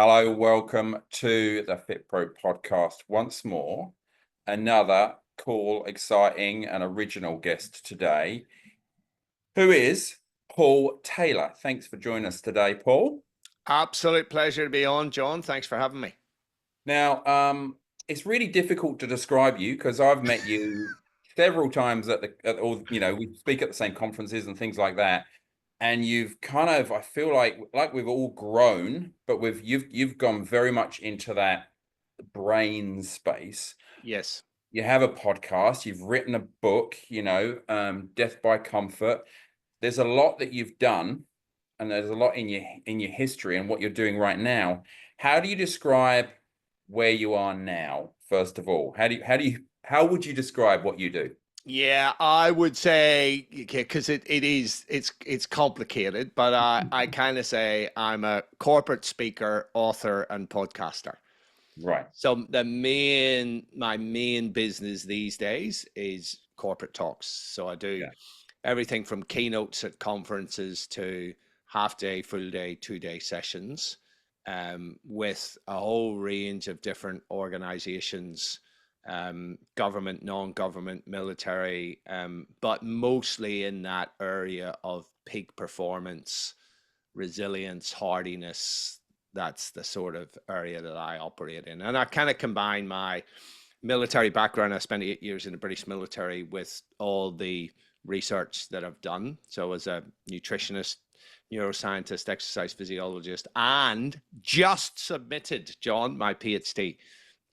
Hello, welcome to the FitPro podcast once more. Another cool, exciting, and original guest today, who is Paul Taylor. Thanks for joining us today, Paul. Absolute pleasure to be on, John. Thanks for having me. Now, it's really difficult to describe you because I've met you several times we speak at the same conferences and things like that. And you've kind of, I feel like we've all grown, but you've gone very much into that brain space. Yes. You have a podcast, you've written a book, Death by Comfort. There's a lot that you've done, and there's a lot in your history and what you're doing right now. How do you describe where you are now, first of all? How would you describe what you do? Yeah, I would say, because it's complicated, but I kind of say I'm a corporate speaker, author, and podcaster. Right. So my main business these days is corporate talks. So I do everything from keynotes at conferences to half day, full day, 2-day sessions, with a whole range of different organizations, government, non-government, military, but mostly in that area of peak performance, resilience, hardiness. That's the sort of area that I operate in. And I kind of combine my military background. I spent 8 years in the British military with all the research that I've done. So as a nutritionist, neuroscientist, exercise physiologist, and just submitted, John, my PhD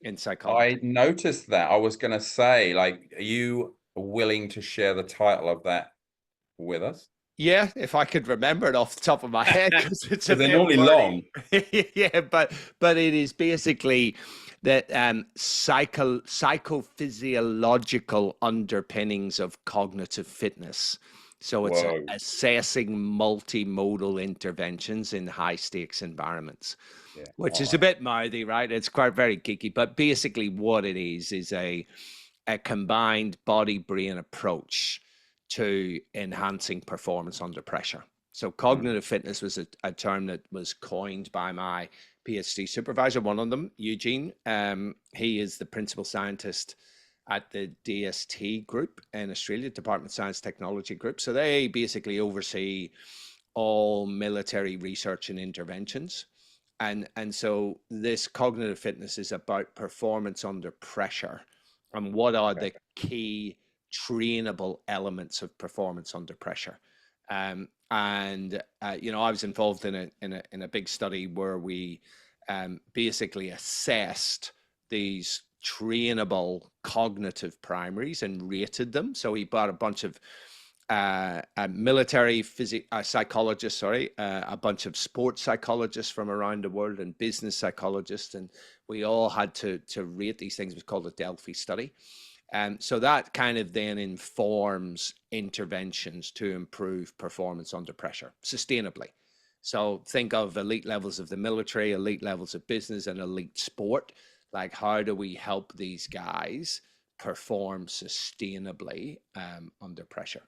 in psychology. I noticed that. I was going to say, are you willing to share the title of that with us? Yeah, if I could remember it off the top of my head, because it's a they're bit normally long. Yeah, but it is basically that psychophysiological underpinnings of cognitive fitness. So it's assessing multimodal interventions in high stakes environments, which is a bit mouthy, right? It's quite very geeky, but basically what it is a combined body-brain approach to enhancing performance under pressure. So cognitive fitness was a term that was coined by my PhD supervisor, one of them, Eugene. He is the principal scientist at the DST group in Australia, Department of Science Technology Group. So they basically oversee all military research and interventions. And so this cognitive fitness is about performance under pressure and what are the key trainable elements of performance under pressure. I was involved in a big study where we basically assessed these trainable cognitive primaries and rated them. So we brought a bunch of military psychologists, a bunch of sports psychologists from around the world and business psychologists, and we all had to rate these things. It was called a Delphi study. So that kind of then informs interventions to improve performance under pressure sustainably. So think of elite levels of the military, elite levels of business, and elite sport. Like, how do we help these guys perform sustainably under pressure?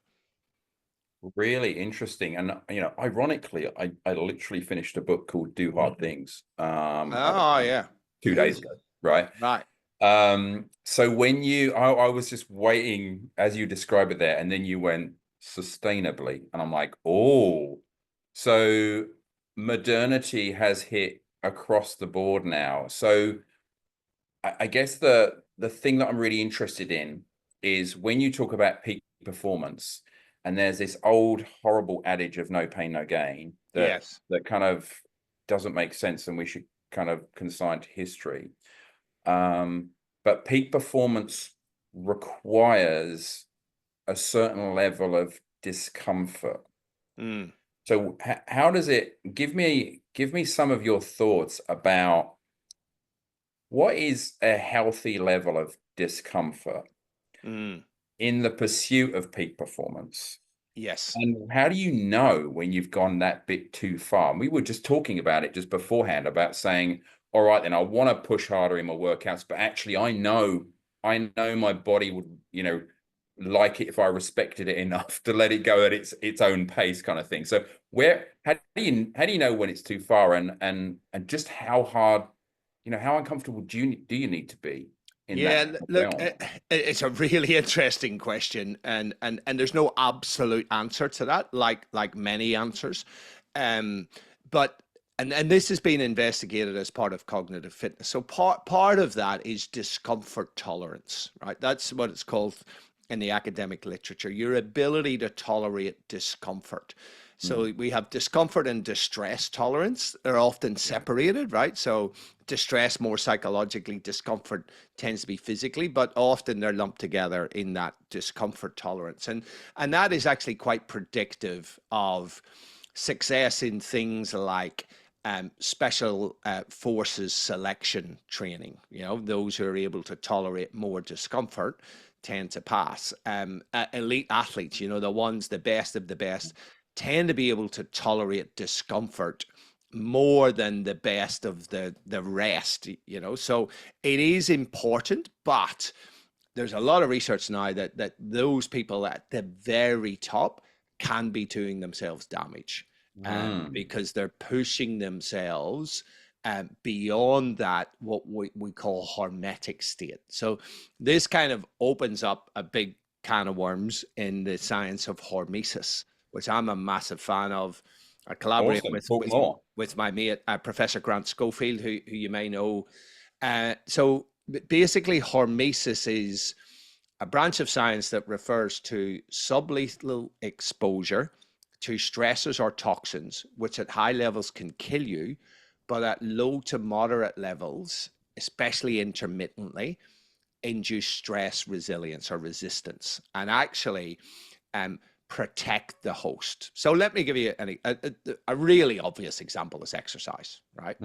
Really interesting. And, ironically, I literally finished a book called Do Hard Things. 2 days ago. Right. So when I was just waiting as you describe it there, and then you went sustainably, and I'm like, oh, so modernity has hit across the board now. So I guess the thing that I'm really interested in is when you talk about peak performance, and there's this old horrible adage of no pain, no gain that kind of doesn't make sense, and we should kind of consign to history. But peak performance requires a certain level of discomfort. So how does it give me some of your thoughts about what is a healthy level of discomfort in the pursuit of peak performance? Yes. And how do you know when you've gone that bit too far? And we were just talking about it just beforehand about saying, all right, then I want to push harder in my workouts, but actually I know my body would, like it if I respected it enough to let it go at its own pace, kind of thing. So how do you know when it's too far, and just how hard, how uncomfortable do you need to be in that look, realm? it's a really interesting question, and there's no absolute answer to that, like many answers, but and this has been investigated as part of cognitive fitness. So part of that is discomfort tolerance, right? That's what it's called in the academic literature, your ability to tolerate discomfort. So we have discomfort and distress tolerance. They're often separated, right? So distress more psychologically, discomfort tends to be physically, but often they're lumped together in that discomfort tolerance. And that is actually quite predictive of success in things like special forces selection training. Those who are able to tolerate more discomfort tend to pass. Elite athletes, the best of the best, tend to be able to tolerate discomfort more than the best of the rest. So it is important, but there's a lot of research now that those people at the very top can be doing themselves damage, because they're pushing themselves beyond that, what we call hormetic state. So this kind of opens up a big can of worms in the science of hormesis, which I'm a massive fan of. I collaborate with my mate, Professor Grant Schofield, who you may know. So basically, hormesis is a branch of science that refers to sublethal exposure to stressors or toxins, which at high levels can kill you, but at low to moderate levels, especially intermittently, induce stress resilience or resistance, and actually protect the host. So let me give you a really obvious example is exercise, right?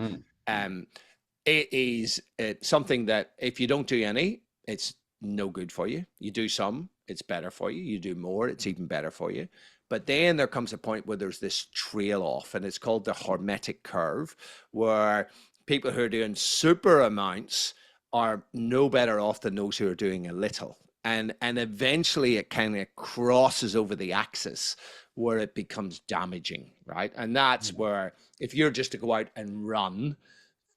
It is something that if you don't do any, it's no good for you. You do some, it's better for you. You do more, it's even better for you. But then there comes a point where there's this trail off, and it's called the hormetic curve, where people who are doing super amounts are no better off than those who are doing a little. And eventually it kind of crosses over the axis where it becomes damaging, right? And that's where, if you're just to go out and run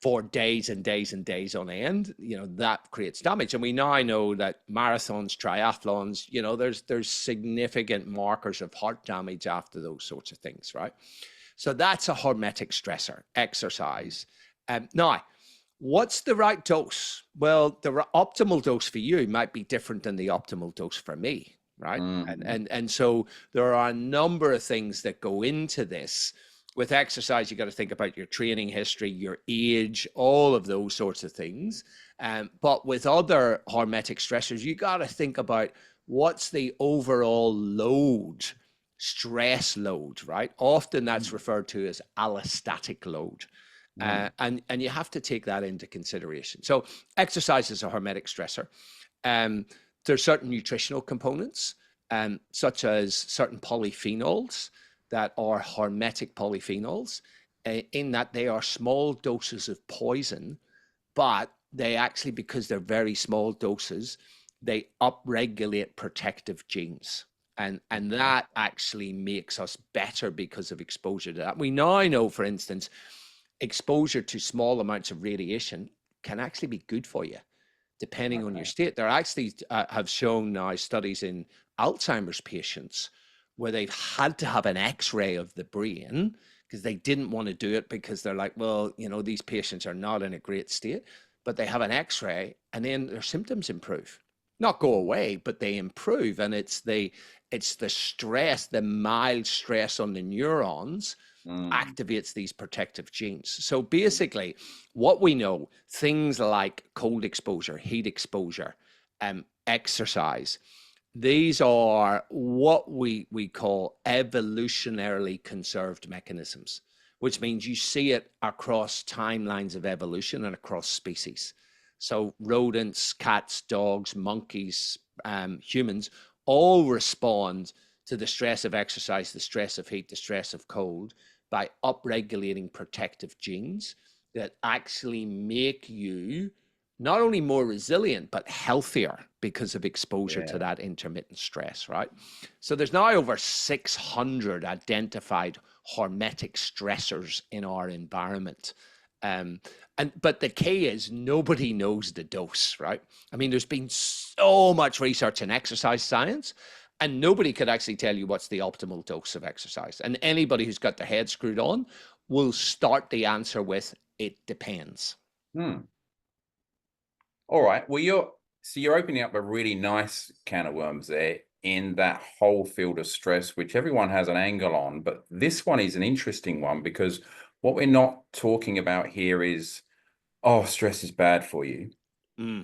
for days and days and days on end, that creates damage. And we now know that marathons, triathlons, there's significant markers of heart damage after those sorts of things, right? So that's a hormetic stressor, exercise. Now, what's the right dose? Well, the optimal dose for you might be different than the optimal dose for me, right? And so there are a number of things that go into this. With exercise, you got to think about your training history, your age, all of those sorts of things. But with other hormetic stressors, you got to think about what's the overall load, stress load, right? Often that's referred to as allostatic load. And you have to take that into consideration. So exercise is a hormetic stressor. There's certain nutritional components, such as certain polyphenols that are hormetic polyphenols, in that they are small doses of poison, but they actually, because they're very small doses, they upregulate protective genes. And that actually makes us better because of exposure to that. We now know, for instance, exposure to small amounts of radiation can actually be good for you, depending on your state. There actually have shown now studies in Alzheimer's patients where they've had to have an X-ray of the brain because they didn't want to do it because they're like, well, these patients are not in a great state, but they have an X-ray and then their symptoms improve. Not go away, but they improve. And it's the stress, the mild stress on the neurons activates these protective genes. So basically, what we know, things like cold exposure, heat exposure, exercise, these are what we call evolutionarily conserved mechanisms, which means you see it across timelines of evolution and across species. So rodents, cats, dogs, monkeys, humans all respond to the stress of exercise, the stress of heat, the stress of cold by upregulating protective genes that actually make you not only more resilient, but healthier because of exposure to that intermittent stress, right? So there's now over 600 identified hormetic stressors in our environment. But the key is nobody knows the dose, right? I mean, there's been so much research in exercise science, and nobody could actually tell you what's the optimal dose of exercise. And anybody who's got their head screwed on will start the answer with, it depends. All right. Well, you're opening up a really nice can of worms there in that whole field of stress, which everyone has an angle on. But this one is an interesting one because what we're not talking about here is, oh, stress is bad for you.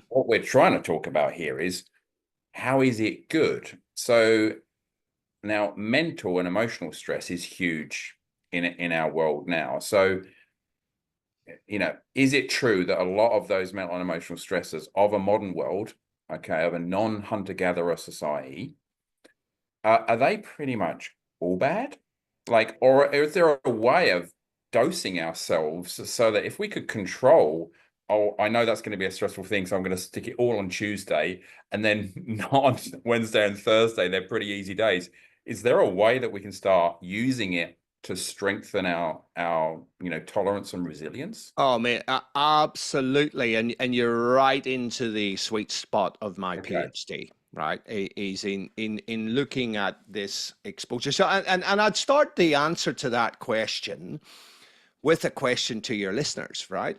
What we're trying to talk about here is, how is it good? So now mental and emotional stress is huge in our world now. So, is it true that a lot of those mental and emotional stresses of a modern world, okay, of a non-hunter-gatherer society, are they pretty much all bad? Like, or is there a way of dosing ourselves so that if we could control, oh, I know that's going to be a stressful thing, so I'm going to stick it all on Tuesday, and then not on Wednesday and Thursday, they're pretty easy days. Is there a way that we can start using it to strengthen our tolerance and resilience? Oh man, absolutely, and you're right into the sweet spot of my PhD. Right, is in looking at this exposure. So, and I'd start the answer to that question with a question to your listeners. Right,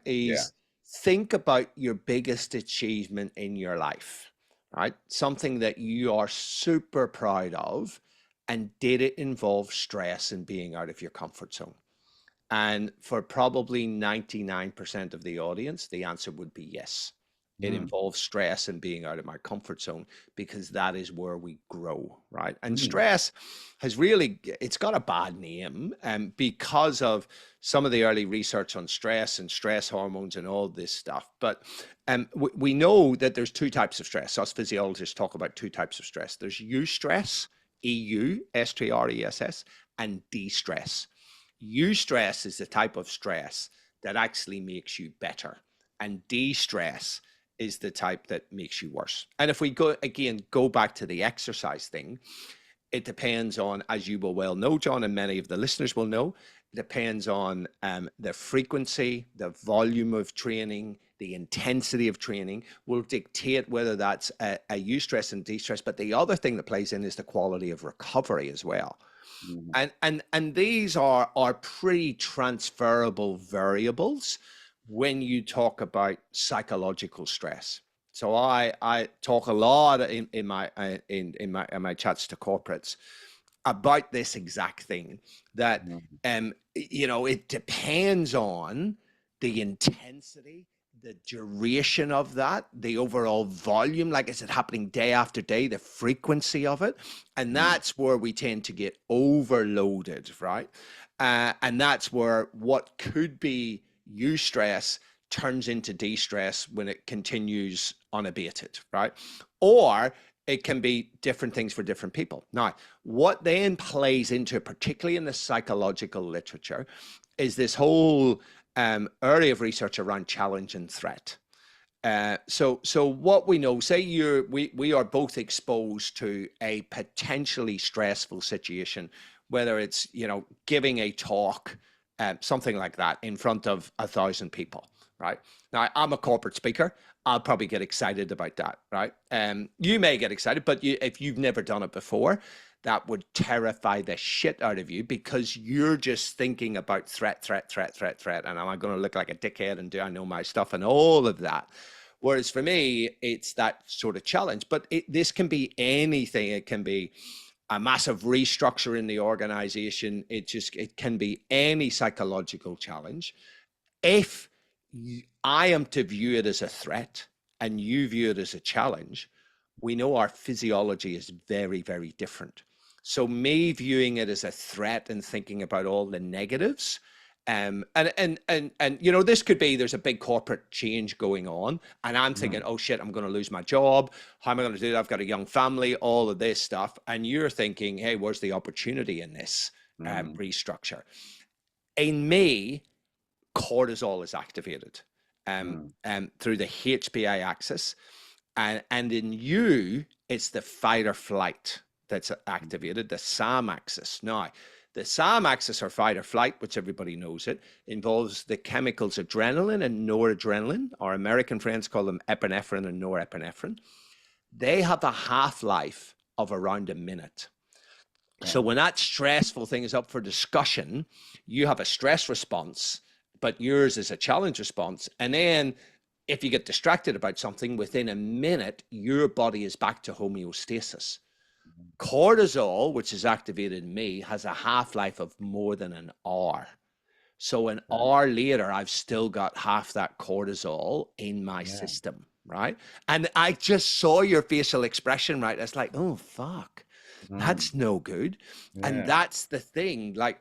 think about your biggest achievement in your life. Right, something that you are super proud of, and did it involve stress and being out of your comfort zone? And for probably 99% of the audience, the answer would be yes. It involves stress and being out of my comfort zone, because that is where we grow, right? And stress has really, it's got a bad name because of some of the early research on stress and stress hormones and all this stuff. But we know that there's two types of stress. Us physiologists talk about two types of stress. There's eustress, E-U-S-T-R-E-S-S, and de-stress. Eustress is the type of stress that actually makes you better, and de-stress is the type that makes you worse. And if we go back to the exercise thing, it depends on, as you will well know, John, and many of the listeners will know, it depends on the frequency, the volume of training, the intensity of training will dictate whether that's a eustress and de-stress. But the other thing that plays in is the quality of recovery as well. And these are pretty transferable variables when you talk about psychological stress. So I talk a lot in my chats to corporates about this exact thing, that it depends on the intensity, the duration of that, the overall volume, like is it happening day after day, the frequency of it, and that's where we tend to get overloaded, right? And that's where what could be eustress turns into de-stress when it continues unabated, right? Or it can be different things for different people. Now, what then plays into, particularly in the psychological literature, is this whole area of research around challenge and threat. So what we know, say we are both exposed to a potentially stressful situation, whether it's giving a talk, something like that, in front of 1,000 people, right? Now, I'm a corporate speaker. I'll probably get excited about that, right? You may get excited, but if you've never done it before, that would terrify the shit out of you, because you're just thinking about threat. And am I going to look like a dickhead, and do I know my stuff, and all of that? Whereas for me, it's that sort of challenge. But this can be anything. It can be a massive restructure in the organization. It can be any psychological challenge. If I am to view it as a threat and you view it as a challenge, we know our physiology is very, very different. So me viewing it as a threat and thinking about all the negatives, and this could be, there's a big corporate change going on, and I'm thinking, oh shit, I'm going to lose my job. How am I going to do that? I've got a young family, all of this stuff. And you're thinking, hey, where's the opportunity in this restructure? In me, cortisol is activated. through the HPA axis. And in you, it's the fight or flight that's activated, the SAM axis. Now, the SAM axis, or fight or flight, which everybody knows it, involves the chemicals adrenaline and noradrenaline. Our American friends call them epinephrine and norepinephrine. They have a half-life of around a minute. So when that stressful thing is up for discussion, you have a stress response, but yours is a challenge response. And then if you get distracted about something, within a minute, your body is back to homeostasis. Cortisol, which is activated in me, has a half-life of more than an hour. So an hour later, I've still got half that cortisol in my system, right? And I just saw your facial expression, right? It's like, oh, fuck, that's no good. And that's the thing. Like,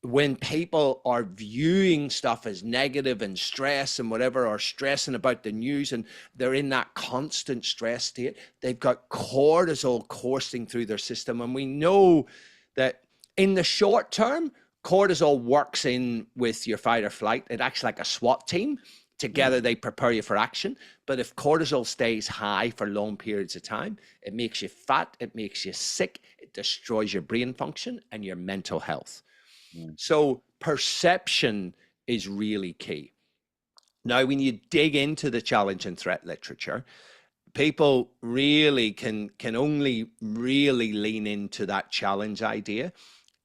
when people are viewing stuff as negative and stress and whatever, or stressing about the news, and they're in that constant stress state, they've got cortisol coursing through their system. And we know that in the short term, cortisol works in with your fight or flight. It acts like a SWAT team. Together, they prepare you for action. But if cortisol stays high for long periods of time, it makes you fat, it makes you sick, it destroys your brain function and your mental health. So perception is really key. Now, when you dig into the challenge and threat literature, people really can only really lean into that challenge idea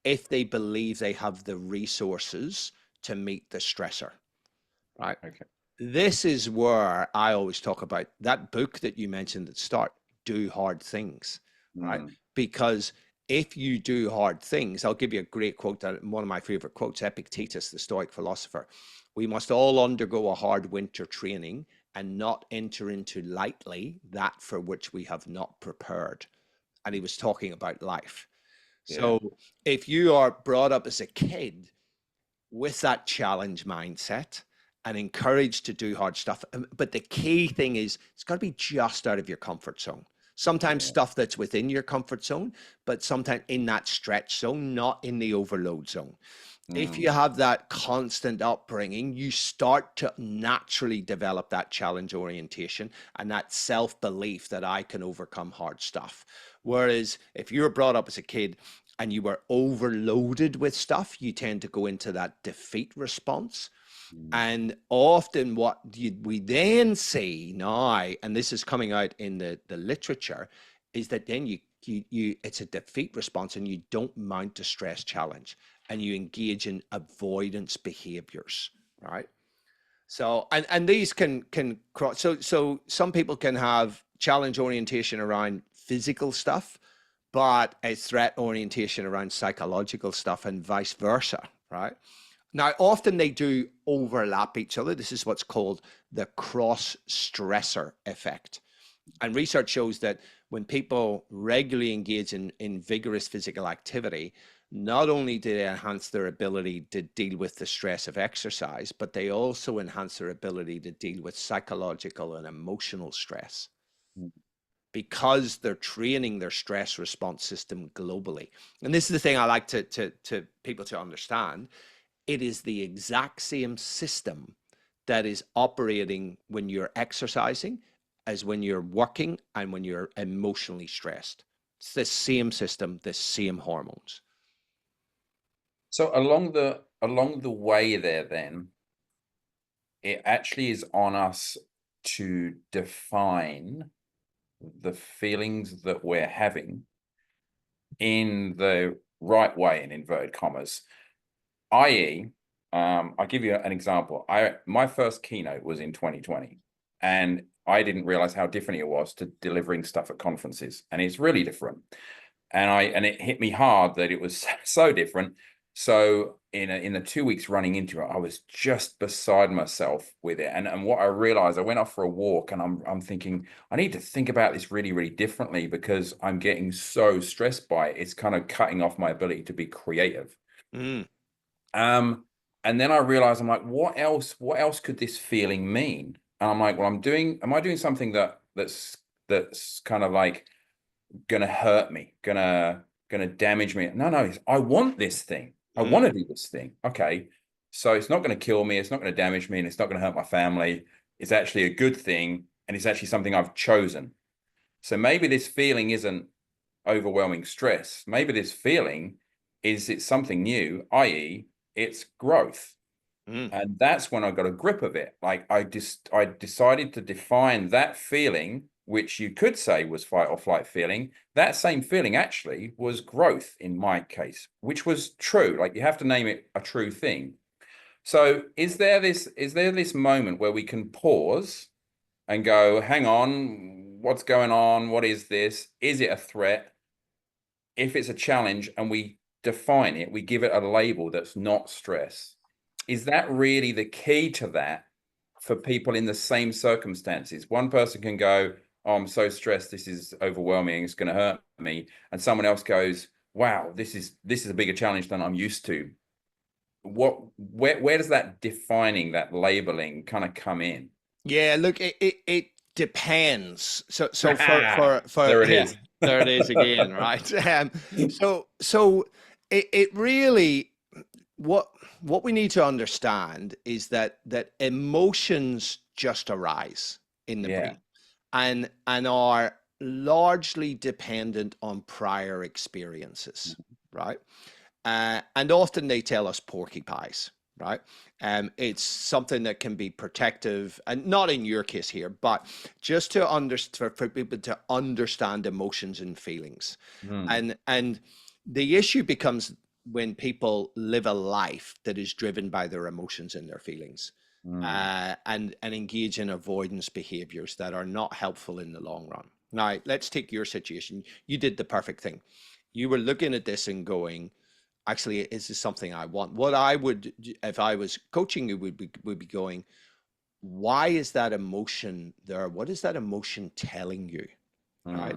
if they believe they have the resources to meet the stressor, right? Okay. This is where I always talk about that book that you mentioned at the start, Do Hard Things, right? Because if you do hard things, I'll give you a great quote, one of my favorite quotes, Epictetus, the Stoic philosopher. We must all undergo a hard winter training and not enter into lightly that for which we have not prepared. And he was talking about life. So if you are brought up as a kid with that challenge mindset and encouraged to do hard stuff, but the key thing is it's got to be just out of your comfort zone. Sometimes stuff that's within your comfort zone, but sometimes in that stretch zone, not in the overload zone. If you have that constant upbringing, you start to naturally develop that challenge orientation and that self-belief that I can overcome hard stuff. Whereas if you were brought up as a kid and you were overloaded with stuff, you tend to go into that defeat response. And often what we then see now, and this is coming out in the literature, is that then you it's a defeat response and you don't mount a stress challenge and you engage in avoidance behaviors, right? So, and these can cross. So some people can have challenge orientation around physical stuff, but a threat orientation around psychological stuff, and vice versa, right? Now, often they do overlap each other. This is what's called the cross-stressor effect. And research shows that when people regularly engage in vigorous physical activity, not only do they enhance their ability to deal with the stress of exercise, but they also enhance their ability to deal with psychological and emotional stress because they're training their stress response system globally. And this is the thing I like to people to understand. It is the exact same system that is operating when you're exercising as when you're working and when you're emotionally stressed. It's the same system, the same hormones. So along the way there, then, it actually is on us to define the feelings that we're having in the right way, in inverted commas, i.e., I'll give you an example. My first keynote was in 2020, and I didn't realize how different it was to delivering stuff at conferences, and it's really different. And it hit me hard that it was so different. So in the 2 weeks running into it, I was just beside myself with it. And what I realized, I went off for a walk, and I'm thinking, I need to think about this really, really differently, because I'm getting so stressed by it. It's kind of cutting off my ability to be creative. And then I realized, I'm like, what else could this feeling mean? And I'm like, well, am I doing something that's kind of like gonna hurt me, gonna damage me? No, I want this thing. I want to do this thing. Okay. So it's not going to kill me. It's not going to damage me, and it's not going to hurt my family. It's actually a good thing, and it's actually something I've chosen. So maybe this feeling isn't overwhelming stress. Maybe this feeling is it's something new, i.e., it's growth. And that's when I got a grip of it. Like I decided to define that feeling, which you could say was fight or flight feeling. That same feeling actually was growth in my case, which was true. Like you have to name it a true thing. So is there this moment where we can pause and go, hang on, what's going on? What is this? Is it a threat? If it's a challenge and we define it, we give it a label that's not stress. Is that really the key to that for people in the same circumstances? One person can go, oh, I'm so stressed, this is overwhelming, it's going to hurt me. And someone else goes, wow, this is a bigger challenge than I'm used to. Where does that defining, that labeling kind of come in? Yeah, look, it depends. So for there it is. There it is again, right? So it really, what we need to understand is that emotions just arise in the brain and are largely dependent on prior experiences, right? And often they tell us porcupines, right? It's something that can be protective, and not in your case here, but just to understand, for people to understand emotions and feelings. And the issue becomes when people live a life that is driven by their emotions and their feelings, and engage in avoidance behaviors that are not helpful in the long run. Now, let's take your situation. You did the perfect thing. You were looking at this and going, actually, is this something I want? What I would, if I was coaching you, would be going, why is that emotion there? What is that emotion telling you? Right?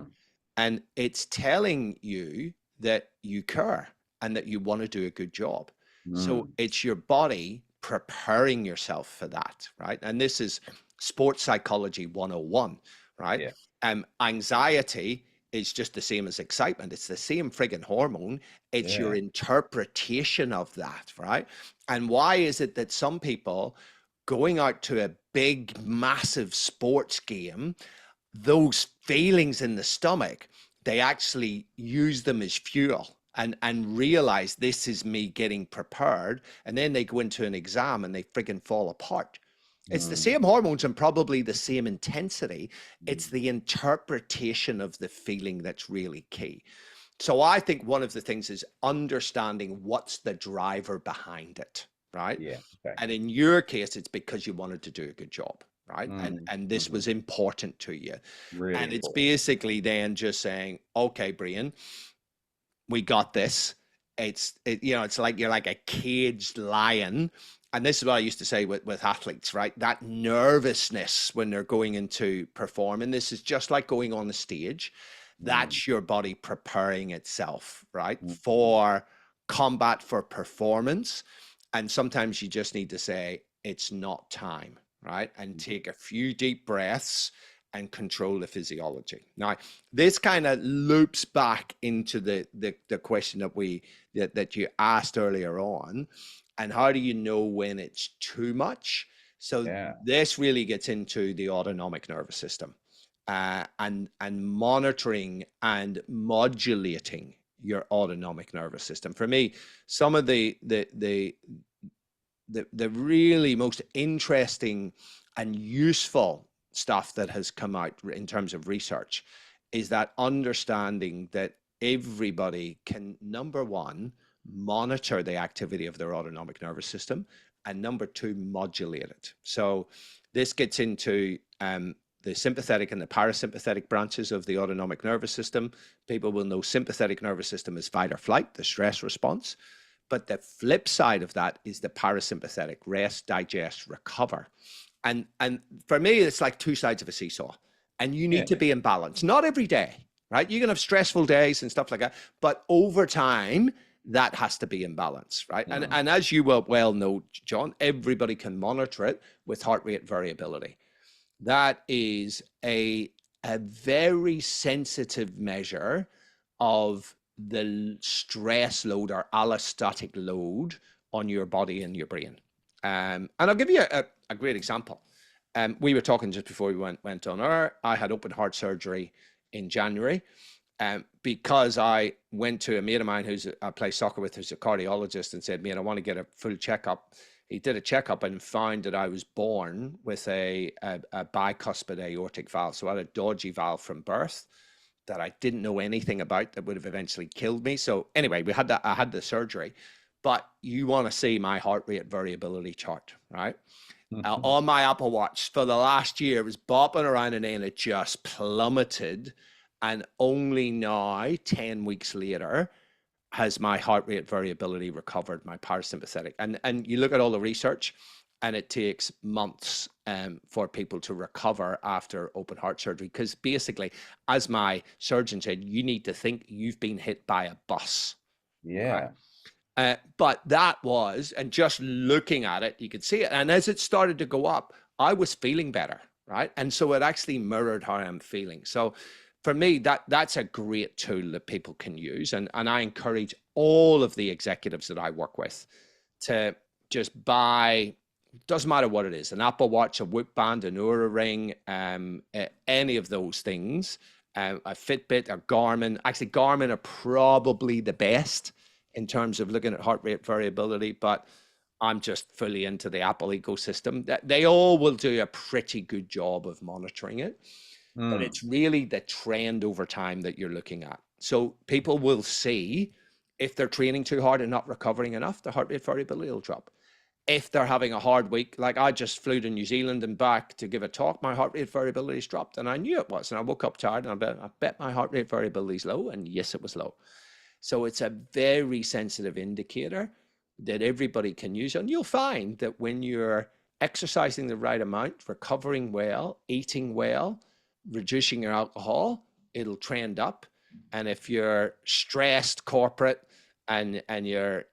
And it's telling you that you care and that you want to do a good job. So it's your body preparing yourself for that, right? And this is sports psychology 101, right? Anxiety is just the same as excitement. It's the same friggin' hormone. It's your interpretation of that, right? And why is it that some people going out to a big, massive sports game, those feelings in the stomach, they actually use them as fuel and realize this is me getting prepared. And then they go into an exam and they friggin' fall apart. It's the same hormones and probably the same intensity. It's the interpretation of the feeling that's really key. So I think one of the things is understanding what's the driver behind it, right? Yeah. Okay. And in your case, it's because you wanted to do a good job, right? And this was important to you. Really and it's important. basically then just saying, okay, Brian, we got this. It's like you're like a caged lion. And this is what I used to say with athletes, right? That nervousness when they're going into performing, this is just like going on the stage. That's your body preparing itself, right? For combat, for performance. And sometimes you just need to say, it's not time, right? And take a few deep breaths and control the physiology. Now, this kind of loops back into the question that you asked earlier on. And how do you know when it's too much? So this really gets into the autonomic nervous system, and monitoring and modulating your autonomic nervous system. For me, some of the really most interesting and useful stuff that has come out in terms of research is that understanding that everybody can, number one, monitor the activity of their autonomic nervous system, and number two, modulate it. So this gets into the sympathetic and the parasympathetic branches of the autonomic nervous system. People will know sympathetic nervous system is fight or flight, the stress response. But the flip side of that is the parasympathetic, rest, digest, recover. And for me, it's like two sides of a seesaw. And you need to be in balance. Not every day, right? You can have stressful days and stuff like that. But over time, that has to be in balance, right? And as you well know, John, everybody can monitor it with heart rate variability. That is a very sensitive measure of the stress load or allostatic load on your body and your brain, And I'll give you a great example. We were talking just before we went on air. I had open heart surgery in January because I went to a mate of mine I play soccer with, who's a cardiologist, and said, "Mate, I want to get a full checkup." He did a checkup and found that I was born with a bicuspid aortic valve. So I had a dodgy valve from birth that I didn't know anything about that would have eventually killed me. So anyway, I had the surgery. But you want to see my heart rate variability chart, right? On my Apple Watch for the last year, it was bopping around, and then it just plummeted. And only now, 10 weeks later, has my heart rate variability recovered, my parasympathetic. And you look at all the research, and it takes months for people to recover after open heart surgery. Because basically, as my surgeon said, you need to think you've been hit by a bus. Yeah. Right? But that was, and just looking at it, you could see it. And as it started to go up, I was feeling better, right? And so it actually mirrored how I'm feeling. So for me, that's a great tool that people can use. And I encourage all of the executives that I work with to just buy, doesn't matter what it is, an Apple Watch, a Whoop Band, an Oura Ring, any of those things, a Fitbit, a Garmin. Actually, Garmin are probably the best in terms of looking at heart rate variability, but I'm just fully into the Apple ecosystem. They all will do a pretty good job of monitoring it, but it's really the trend over time that you're looking at. So people will see if they're training too hard and not recovering enough, the heart rate variability will drop. If they're having a hard week, like I just flew to New Zealand and back to give a talk, my heart rate variability has dropped, and I knew it was. And I woke up tired, and I bet my heart rate variability is low, and yes, it was low. So it's a very sensitive indicator that everybody can use. And you'll find that when you're exercising the right amount, recovering well, eating well, reducing your alcohol, it'll trend up. And if you're stressed corporate and you're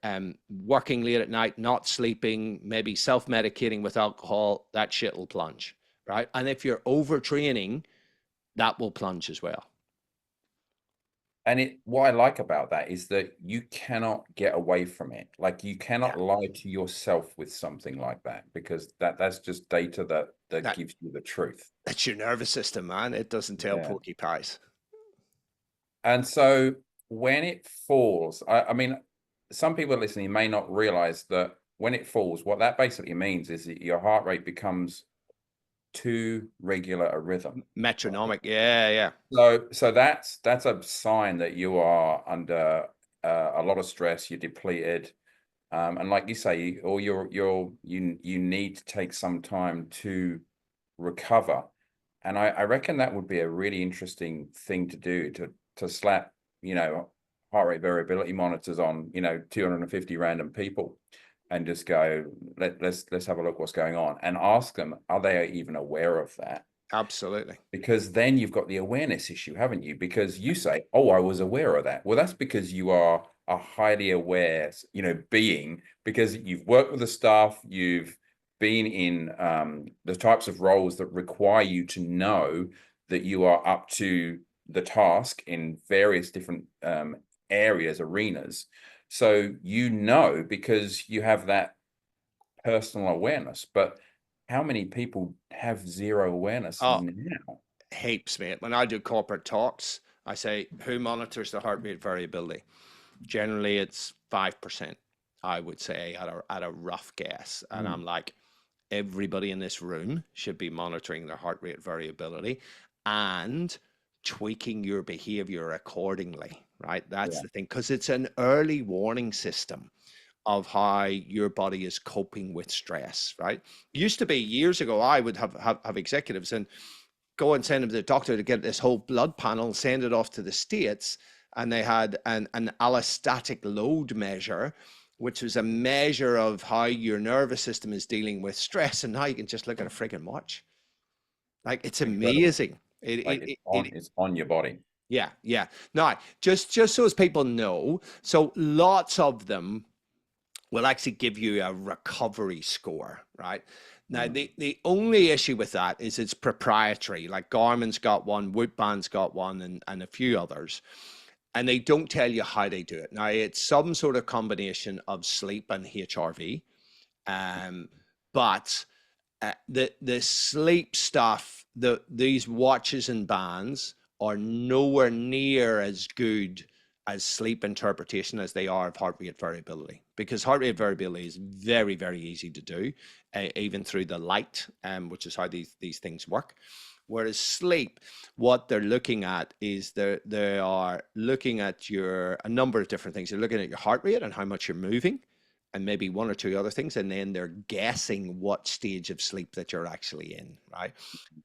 working late at night, not sleeping, maybe self-medicating with alcohol, that shit will plunge, right? And if you're overtraining, that will plunge as well. And what I like about that is that you cannot get away from it. Like you cannot lie to yourself with something like that, because that's just data that gives you the truth. That's your nervous system, man. It doesn't tell porky pies. And so when it falls, I mean, some people listening may not realize that when it falls, what that basically means is that your heart rate becomes too regular a rhythm. Metronomic. Yeah. So that's a sign that you are under a lot of stress, you're depleted. And like you say, or you need to take some time to recover. And I reckon that would be a really interesting thing to do, to slap, heart rate variability monitors on, 250 random people, and just go, let's have a look what's going on, and ask them, are they even aware of that? Absolutely. Because then you've got the awareness issue, haven't you? Because you say, oh, I was aware of that. Well, that's because you are a highly aware, being, because you've worked with the staff, you've been in the types of roles that require you to know that you are up to the task in various different areas, arenas. So because you have that personal awareness. But how many people have zero awareness now? Heaps, mate. When I do corporate talks, I say, who monitors the heart rate variability? Generally, it's 5%, I would say, at a rough guess. And I'm like, everybody in this room should be monitoring their heart rate variability and tweaking your behavior accordingly, right? That's the thing, because it's an early warning system of how your body is coping with stress, right? It used to be years ago, I would have executives and go and send them to the doctor to get this whole blood panel, send it off to the States. And they had an allostatic load measure, which was a measure of how your nervous system is dealing with stress. And now you can just look at a friggin' watch. Like, it's amazing. It's on your body. Yeah. Now, just so as people know, so lots of them will actually give you a recovery score, right? Now, the only issue with that is it's proprietary. Like Garmin's got one, Whoop Band's got one, and a few others. And they don't tell you how they do it. Now, it's some sort of combination of sleep and HRV. But the sleep stuff, these watches and bands are nowhere near as good as sleep interpretation as they are of heart rate variability, because heart rate variability is very, very easy to do, even through the light, which is how these things work. Whereas sleep, what they're looking at is they are looking at a number of different things. They're looking at your heart rate and how much you're moving, and maybe one or two other things, and then they're guessing what stage of sleep that you're actually in, right?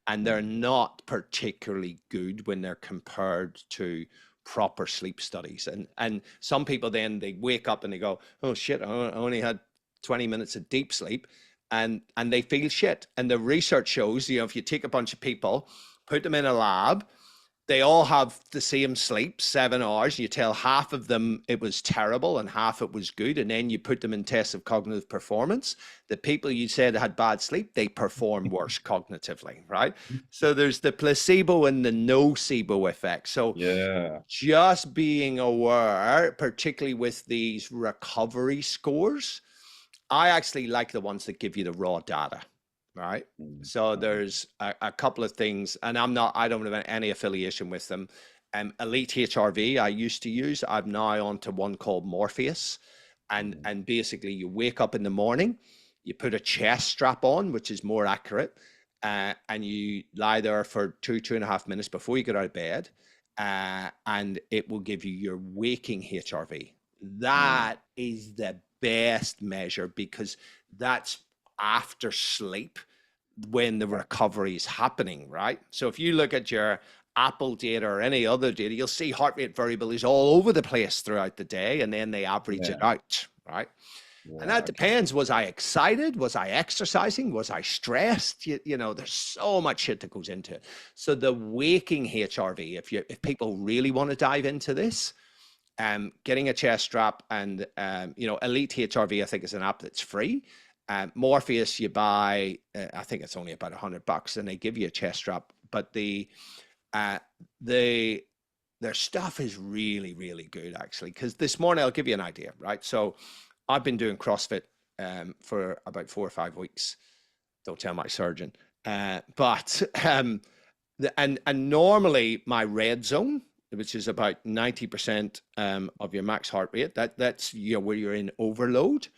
And they're not particularly good when they're compared to proper sleep studies. And some people then they wake up and they go, oh shit, I only had 20 minutes of deep sleep, and they feel shit. And the research shows, if you take a bunch of people, put them in a lab, they all have the same sleep, 7 hours. You tell half of them it was terrible and half it was good. And then you put them in tests of cognitive performance. The people you said had bad sleep, they perform worse cognitively, right? So there's the placebo and the nocebo effect. So just being aware, particularly with these recovery scores, I actually like the ones that give you the raw data. Right. So there's a couple of things, and I don't have any affiliation with them. Elite HRV I used to use. I'm now on to one called Morpheus. And basically you wake up in the morning, you put a chest strap on, which is more accurate, and you lie there for 2.5 minutes before you get out of bed, and it will give you your waking HRV. That is the best measure, because that's after sleep when the recovery is happening, right? So if you look at your Apple data or any other data, you'll see heart rate variability is all over the place throughout the day, and then they average it out, right? And that depends. Was I excited? Was I exercising? Was I stressed? You know, there's so much shit that goes into it. So the waking HRV, if people really want to dive into this, getting a chest strap and, Elite HRV, I think, is an app that's free. Morpheus, you buy, I think it's only about $100, and they give you a chest strap. But their stuff is really, really good, actually. Because this morning, I'll give you an idea, right? So I've been doing CrossFit for about 4 or 5 weeks. Don't tell my surgeon. But normally my red zone, which is about 90% of your max heart rate, that's where you're in overload.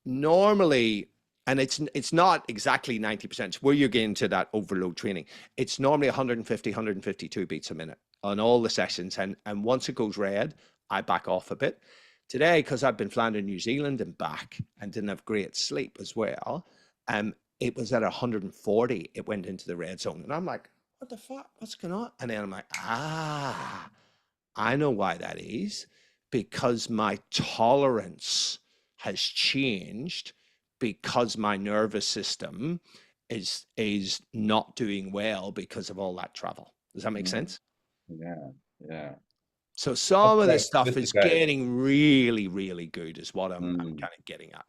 Normally, and it's not exactly 90%, it's where you're getting to that overload training. It's normally 150, 152 beats a minute on all the sessions. And once it goes red, I back off a bit. Today, because I've been flying to New Zealand and back and didn't have great sleep as well, it was at 140. It went into the red zone. And I'm like, what the fuck? What's going on? And then I'm like, I know why that is. Because my tolerance has changed, because my nervous system is not doing well because of all that travel. Does that make sense? Yeah. So some of this stuff is getting really, really good, is what I'm kind of getting at.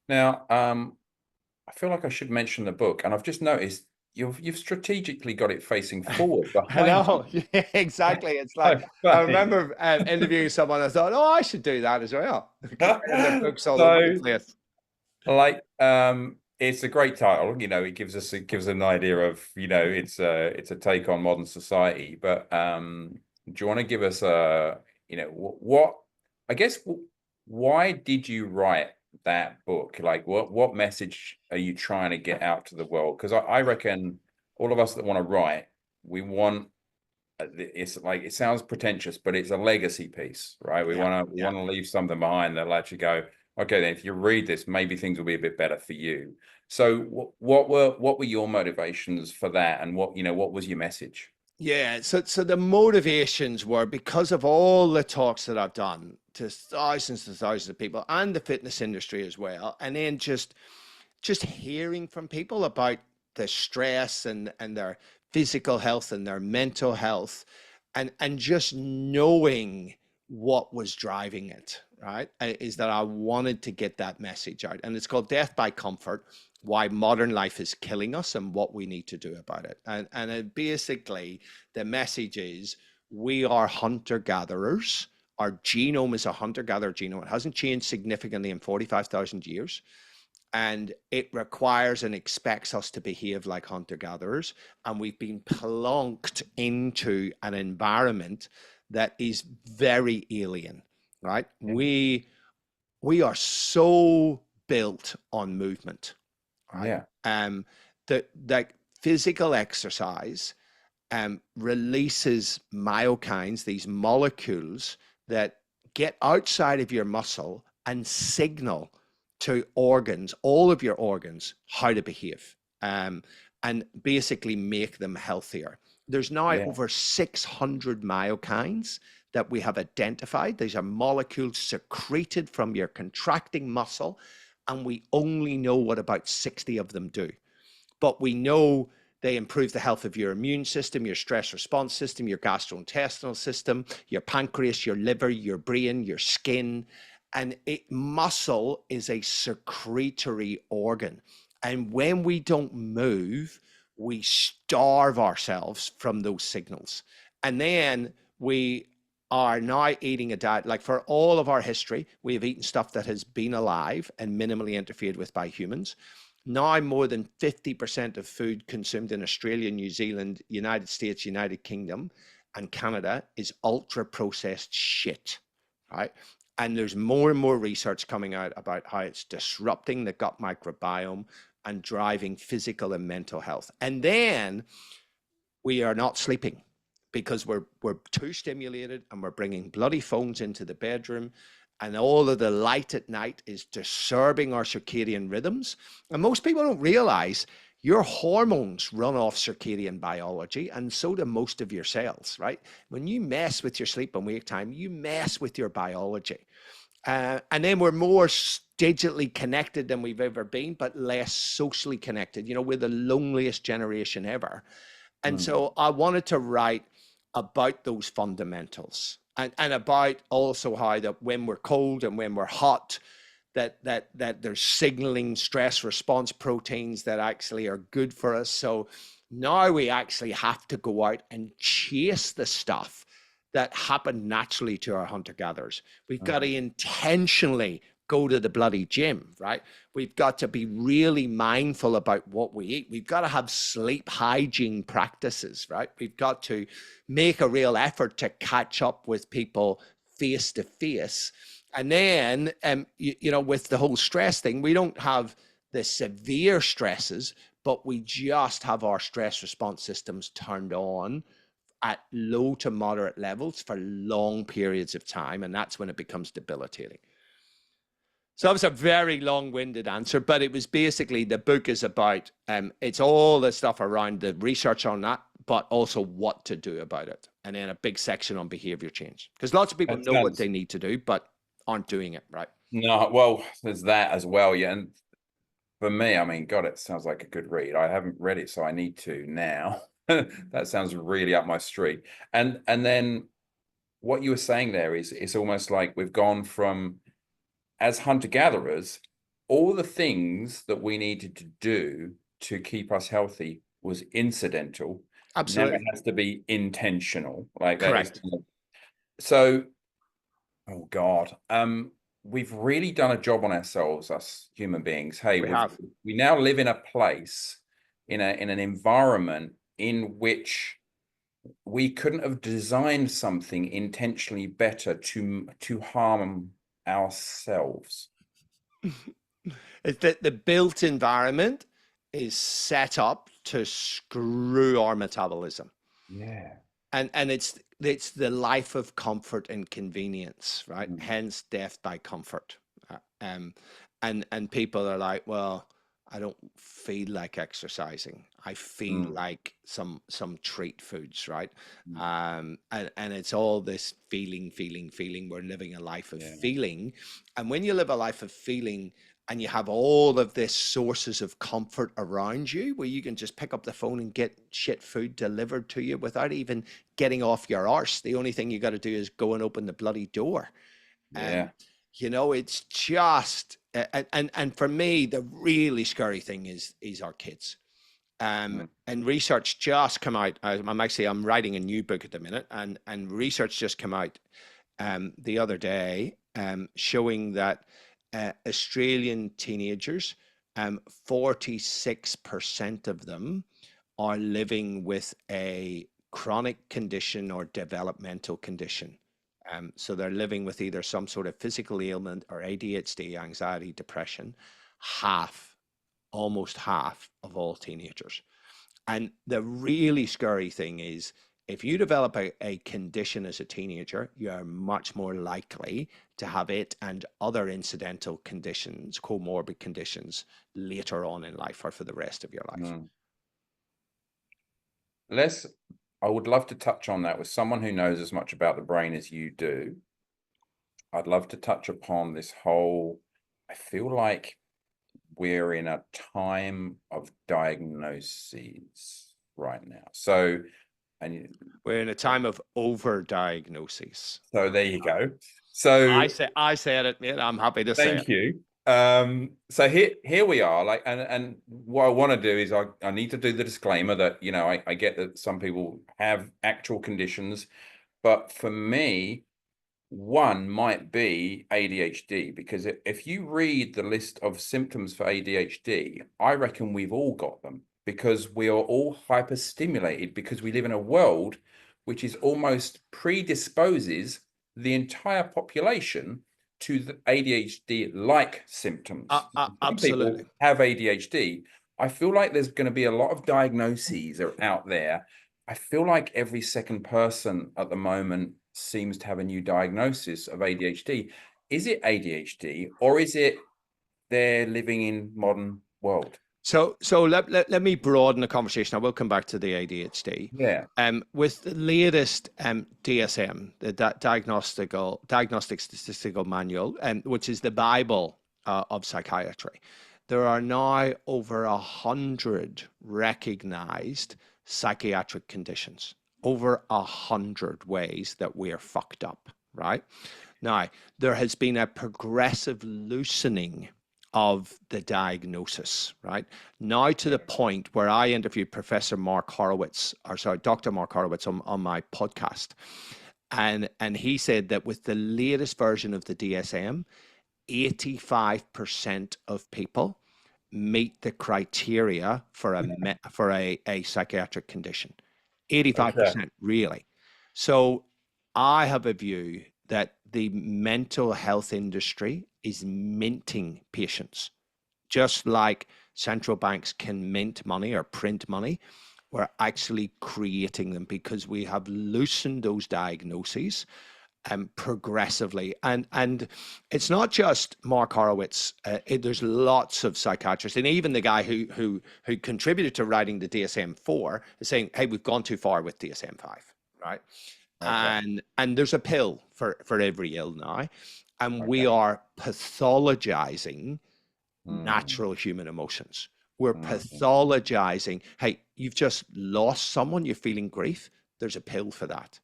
Now, I feel like I should mention the book, and I've just noticed you've strategically got it facing forward behind. I know, yeah, exactly. It's like I remember interviewing someone. I thought, oh, I should do that as well. Their books all over the place. Like, it's a great title. It gives an idea of it's a take on modern society. But do you want to give us what I guess why did you write that book? Like, what message are you trying to get out to the world? Because I reckon all of us that want to write, we want, it's like, it sounds pretentious, but it's a legacy piece, right? We want to leave something behind that'll actually go, okay, then if you read this, maybe things will be a bit better for you. So what were your motivations for that, and what was your message? Yeah, so the motivations were because of all the talks that I've done to thousands and thousands of people, and the fitness industry as well, and then just hearing from people about the stress and their physical health and their mental health, and just knowing what was driving it, right? Is that I wanted to get that message out. And it's called Death by Comfort: Why Modern Life is Killing Us and What We Need to Do About It. And basically, the message is, we are hunter-gatherers. Our genome is a hunter-gatherer genome. It hasn't changed significantly in 45,000 years. and it requires and expects us to behave like hunter-gatherers. And we've been plunked into an environment that is very alien, right? We are so built on movement, right? That physical exercise releases myokines, these molecules that get outside of your muscle and signal to organs, all of your organs, how to behave, and basically make them healthier. There's now over 600 myokines that we have identified. These are molecules secreted from your contracting muscle, and we only know what about 60 of them do. But we know they improve the health of your immune system, your stress response system, your gastrointestinal system, your pancreas, your liver, your brain, your skin. And muscle is a secretory organ. And when we don't move, we starve ourselves from those signals. And then we are now eating a diet, like for all of our history, we have eaten stuff that has been alive and minimally interfered with by humans. Now more than 50% of food consumed in Australia, New Zealand, United States, United Kingdom, and Canada is ultra processed shit, right? And there's more and more research coming out about how it's disrupting the gut microbiome and driving physical and mental health. And then we are not sleeping because we're too stimulated, and we're bringing bloody phones into the bedroom, and all of the light at night is disturbing our circadian rhythms. And most people don't realize your hormones run off circadian biology, and so do most of your cells, right? When you mess with your sleep and wake time, you mess with your biology. And then we're more digitally connected than we've ever been, but less socially connected. You know, we're the loneliest generation ever. And so I wanted to write about those fundamentals, and about also how that when we're cold and when we're hot, that there's signaling stress response proteins that actually are good for us. So now we actually have to go out and chase the stuff that happened naturally to our hunter-gatherers. We've got to intentionally go to the bloody gym, right? We've got to be really mindful about what we eat. We've got to have sleep hygiene practices, right? We've got to make a real effort to catch up with people face to face. And then, you know, with the whole stress thing, we don't have the severe stresses, but we just have our stress response systems turned on at low to moderate levels for long periods of time. And that's when it becomes debilitating. So that was a very long-winded answer, but it was basically, the book is about, it's all the stuff around the research on that, but also what to do about it. And then a big section on behavior change. Because lots of people know what they need to do, but aren't doing it, right? No, well, there's that as well. Yeah. And for me, I mean, God, it sounds like a good read. I haven't read it, so I need to now. That sounds really up my street. And then what you were saying there is, it's almost like we've gone from, as hunter-gatherers, all the things that we needed to do to keep us healthy was incidental. Absolutely. Now it has to be intentional. Like that. Correct. So, oh God, we've really done a job on ourselves, us human beings. Hey, we now live in a place, in an environment in which we couldn't have designed something intentionally better to harm ourselves. It's that the built environment is set up to screw our metabolism. Yeah. And it's the life of comfort and convenience, right? Hence death by comfort. And people are like, well, I don't feel like exercising. I feel like some treat foods, right? And it's all this feeling. We're living a life of feeling. And when you live a life of feeling, and you have all of this sources of comfort around you, where you can just pick up the phone and get shit food delivered to you without even getting off your arse. The only thing you got to do is go and open the bloody door. Yeah. You know, it's just, and for me, the really scary thing is our kids. And research just come out. I'm writing a new book at the minute, and research just come out the other day, showing that Australian teenagers 46% of them are living with a chronic condition or developmental condition. So they're living with either some sort of physical ailment or ADHD, anxiety, depression. Almost half of all teenagers. And the really scary thing is, if you develop a condition as a teenager, you are much more likely to have it and other incidental conditions, comorbid conditions, later on in life or for the rest of your life. I would love to touch on that with someone who knows as much about the brain as you do. I'd love to touch upon this whole, I feel like we're in a time of diagnoses right now. And we're in a time of over-diagnoses. So there you go. So I said it, mate. I'm happy to say it. Thank you. So here we are, like, and what I want to do is I need to do the disclaimer that, you know, I get that some people have actual conditions, but for me, one might be ADHD, because if you read the list of symptoms for ADHD, I reckon we've all got them, because we are all hyperstimulated, because we live in a world which is almost predisposes the entire population to the ADHD-like symptoms. Absolutely. People have ADHD. I feel like there's going to be a lot of diagnoses out there. I feel like every second person at the moment seems to have a new diagnosis of ADHD. Is it ADHD, or is it they're living in modern world? So let me broaden the conversation. I will come back to the ADHD. Yeah. With the latest DSM, the Diagnostic Statistical Manual, which is the Bible of psychiatry, there are now over 100 recognized psychiatric conditions, over 100 ways that we are fucked up, right? Now, there has been a progressive loosening of the diagnosis, right? Now to the point where I interviewed Dr. Mark Horowitz on my podcast. And he said that with the latest version of the DSM, 85% of people meet the criteria for a psychiatric condition. 85%, really. So I have a view that the mental health industry is minting patients. Just like central banks can mint money or print money, we're actually creating them, because we have loosened those diagnoses progressively. And it's not just Mark Horowitz. There's lots of psychiatrists, and even the guy who contributed to writing the DSM-4 is saying, hey, we've gone too far with DSM-5, right? Okay. And there's a pill for every ill now, and we are pathologizing natural human emotions. We're pathologizing, hey, you've just lost someone, you're feeling grief, there's a pill for that.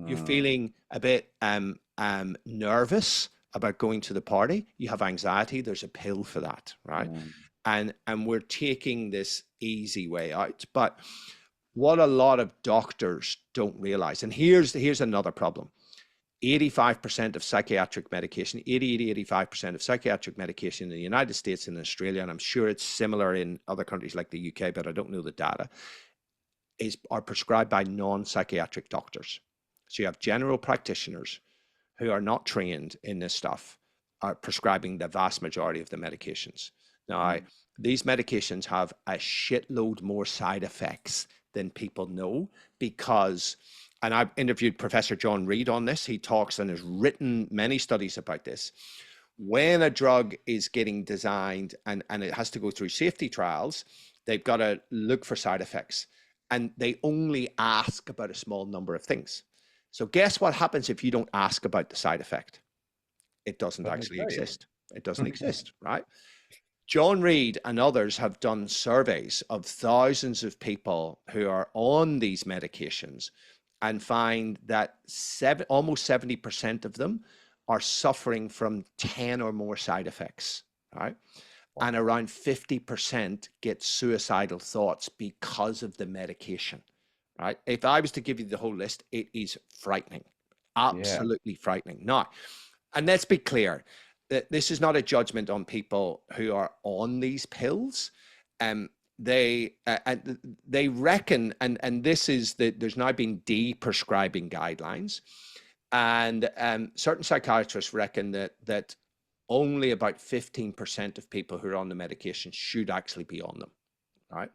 You're feeling a bit nervous about going to the party, you have anxiety, there's a pill for that, right? And we're taking this easy way out. But what a lot of doctors don't realize, and here's another problem. 85% of psychiatric medication, 85% of psychiatric medication in the United States and in Australia, and I'm sure it's similar in other countries like the UK, but I don't know the data, are prescribed by non-psychiatric doctors. So you have general practitioners who are not trained in this stuff are prescribing the vast majority of the medications. Now, these medications have a shitload more side effects than people know, because, and I've interviewed Professor John Reed on this, he talks and has written many studies about this. When a drug is getting designed and it has to go through safety trials, they've got to look for side effects, and they only ask about a small number of things. So guess what happens if you don't ask about the side effect? It doesn't actually exist. It doesn't exist, right? John Reed and others have done surveys of thousands of people who are on these medications and find that almost 70% of them are suffering from 10 or more side effects, right? And around 50% get suicidal thoughts because of the medication, right? If I was to give you the whole list, it is frightening, absolutely frightening. Now, and let's be clear, this is not a judgment on people who are on these pills. They reckon, and this is that there's now been de-prescribing guidelines, and certain psychiatrists reckon that only about 15% of people who are on the medication should actually be on them, right?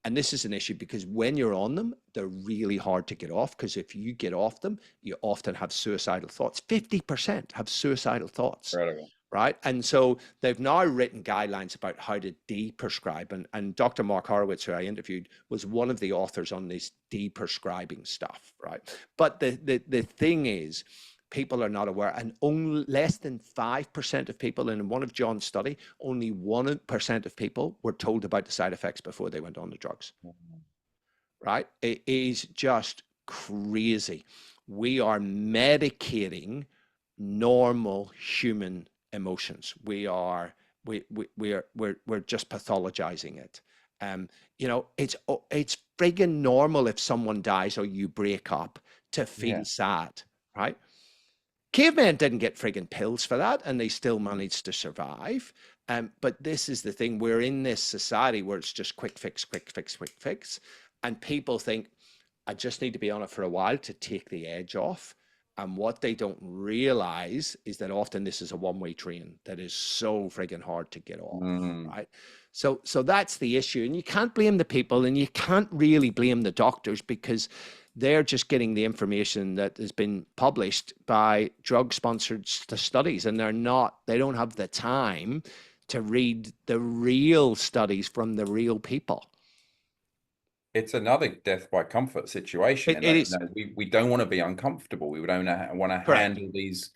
And this is an issue because when you're on them, they're really hard to get off, because if you get off them, you often have suicidal thoughts. 50% have suicidal thoughts. Incredible. Right. And so they've now written guidelines about how to de-prescribe. And Dr. Mark Horowitz, who I interviewed, was one of the authors on this de-prescribing stuff. Right. But the thing is, people are not aware, and only less than 5% of people, and in one of John's study, only 1% of people were told about the side effects before they went on the drugs. Right. It is just crazy. We are medicating normal human emotions. We're just pathologizing it. You know, it's friggin' normal if someone dies or you break up to feel sad, right? Cavemen didn't get friggin' pills for that, and they still managed to survive. But this is the thing: we're in this society where it's just quick fix, quick fix, quick fix, and people think, I just need to be on it for a while to take the edge off. And what they don't realize is that often this is a one-way train that is so friggin' hard to get off, right? So that's the issue. And you can't blame the people, and you can't really blame the doctors, because they're just getting the information that has been published by drug-sponsored studies, and they don't have the time to read the real studies from the real people. It's another death by comfort situation. It is. We don't want to be uncomfortable. We don't want to handle these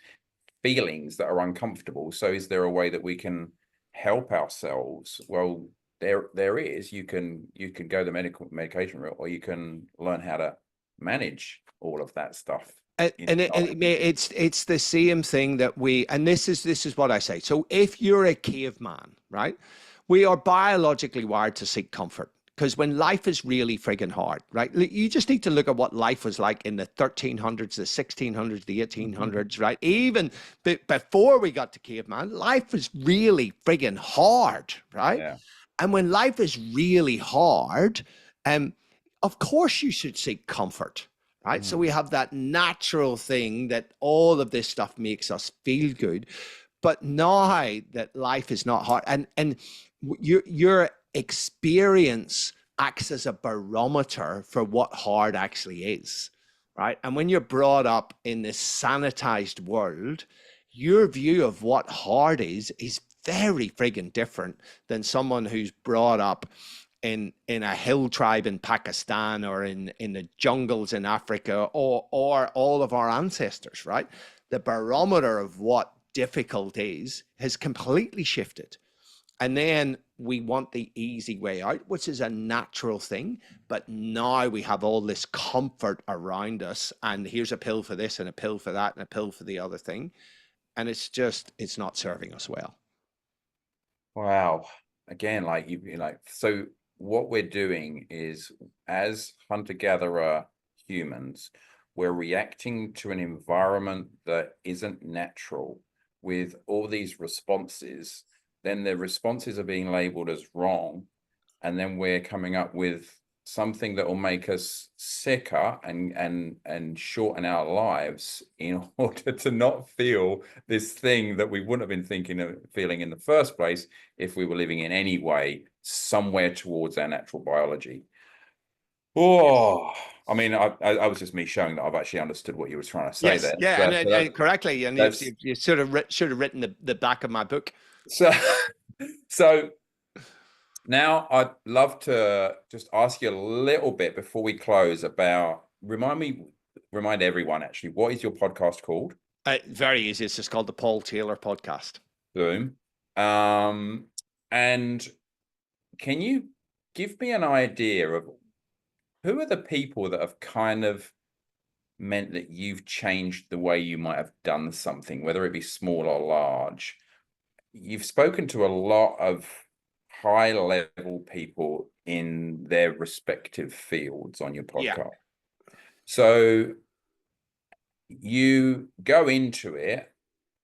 feelings that are uncomfortable. So is there a way that we can help ourselves? Well, there is. You can go the medication route, or you can learn how to manage all of that stuff. It's the same thing that and this is what I say. So if you're a caveman, right, we are biologically wired to seek comfort. Because when life is really friggin' hard, right? You just need to look at what life was like in the 1300s, the 1600s, the 1800s, right? Even before we got to caveman, life was really friggin' hard, right? Yeah. And when life is really hard, of course you should seek comfort, right? So we have that natural thing that all of this stuff makes us feel good. But now that life is not hard, and you're experience acts as a barometer for what hard actually is, right? And when you're brought up in this sanitized world, your view of what hard is very friggin' different than someone who's brought up in a hill tribe in Pakistan, or in the jungles in Africa, or all of our ancestors, right? The barometer of what difficult is has completely shifted. And then we want the easy way out, which is a natural thing. But now we have all this comfort around us, and here's a pill for this and a pill for that and a pill for the other thing. And it's not serving us well. Wow. Again, so what we're doing is, as hunter-gatherer humans, we're reacting to an environment that isn't natural with all these responses. Then the responses are being labeled as wrong, and then we're coming up with something that will make us sicker and shorten our lives in order to not feel this thing that we wouldn't have been feeling in the first place if we were living in any way somewhere towards our natural biology. Oh, I mean, I was just me showing that I've actually understood what you were trying to say there. Yeah, and correctly. And you sort of should have written the back of my book. So now I'd love to just ask you a little bit before we close about, remind everyone actually, what is your podcast called? Very easy. It's just called the Paul Taylor Podcast. Boom. And can you give me an idea of who are the people that have kind of meant that you've changed the way you might have done something, whether it be small or large? You've spoken to a lot of high-level people in their respective fields on your podcast. Yeah. So you go into it